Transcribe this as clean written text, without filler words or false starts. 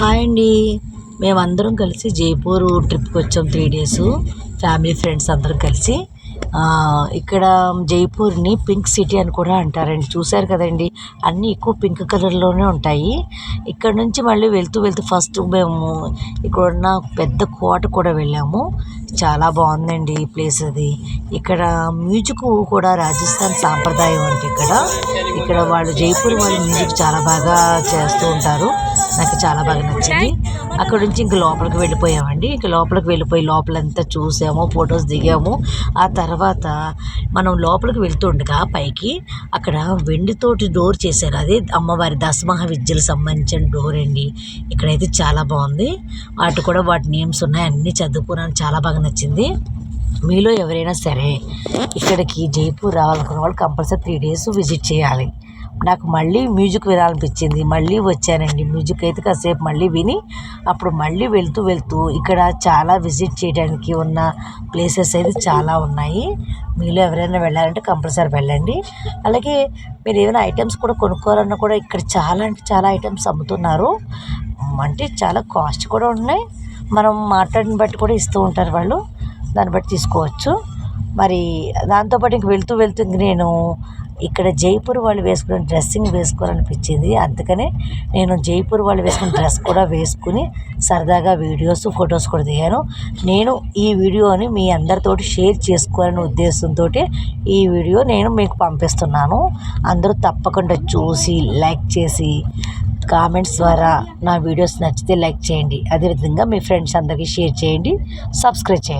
Hi అండి. మేమందరం కలిసి జైపూర్ ట్రిప్కి వచ్చాం. 3 days ఫ్యామిలీ ఫ్రెండ్స్ అందరం కలిసి. ఇక్కడ జైపూర్ని పింక్ సిటీ అని కూడా అంటారండి. చూశారు కదండి, అన్నీ ఎక్కువ పింక్ కలర్లోనే ఉంటాయి. ఇక్కడ నుంచి మళ్ళీ వెళ్తూ వెళ్తూ ఫస్ట్ మేము ఇక్కడ ఉన్న పెద్ద కోట కూడా వెళ్ళాము. చాలా బాగుందండి ఈ ప్లేస్. అది ఇక్కడ మ్యూజిక్ కూడా రాజస్థాన్ సాంప్రదాయం అంటే ఇక్కడ వాళ్ళు జైపూర్ వాళ్ళు మ్యూజిక్ చాలా బాగా చేస్తూ ఉంటారు. నాకు చాలా బాగా నచ్చింది. అక్కడ నుంచి ఇంక లోపలికి వెళ్ళిపోయామండి. ఇంక లోపలికి వెళ్ళిపోయి లోపలంతా చూసాము, ఫొటోస్ దిగాము. ఆ తర్వాత మనం లోపలికి వెళ్తుండగా పైకి అక్కడ వెండితోటి డోర్ చేశారు. అదే అమ్మవారి దశమహా విద్యలకు సంబంధించిన డోర్ అండి. ఇక్కడైతే చాలా బాగుంది. వాటి నేమ్స్ ఉన్నాయి, అన్నీ చదువుకున్నాను. చాలా బాగా నచ్చింది. మీలో ఎవరైనా సరే ఇక్కడికి జైపూర్ రావాలనుకున్న వాళ్ళు కంపల్సరీ 3 days విజిట్ చేయాలి. నాకు మళ్ళీ మ్యూజిక్ వినాలనిపించింది. మళ్ళీ వచ్చానండి. మ్యూజిక్ అయితే కాసేపు మళ్ళీ విని అప్పుడు మళ్ళీ వెళ్తూ ఇక్కడ చాలా విజిట్ చేయడానికి ఉన్న ప్లేసెస్ అయితే చాలా ఉన్నాయి. మీలో ఎవరైనా వెళ్ళాలంటే కంపల్సరీ వెళ్ళండి. అలాగే మీరు ఏమైనా ఐటమ్స్ కూడా కొనుక్కోవాలన్నా కూడా ఇక్కడ చాలా అంటే చాలా ఐటమ్స్ అమ్ముతున్నారు. అంటే చాలా కాస్ట్ కూడా ఉన్నాయి. మనం మాట్లాడిన బట్టి కూడా ఇస్తూ ఉంటారు వాళ్ళు. దాన్ని బట్టి తీసుకోవచ్చు. మరి దాంతోపాటు ఇంక వెళ్తూ ఇంక నేను ఇక్కడ జైపూర్ వాళ్ళు వేసుకునే డ్రెస్సింగ్ వేసుకోవాలనిపించింది. అందుకనే నేను జైపూర్ వాళ్ళు వేసుకున్న డ్రెస్ కూడా వేసుకుని సరదాగా వీడియోస్, ఫొటోస్ కూడా దిగాను. నేను ఈ వీడియోని మీ అందరితోటి షేర్ చేసుకోవాలనే ఉద్దేశంతో ఈ వీడియో నేను మీకు పంపిస్తున్నాను. అందరూ తప్పకుండా చూసి లైక్ చేసి కామెంట్స్ ద్వారా నా వీడియోస్ నచ్చితే లైక్ చేయండి. అదేవిధంగా మీ ఫ్రెండ్స్ అందరికీ షేర్ చేయండి, సబ్స్క్రైబ్ చేయండి.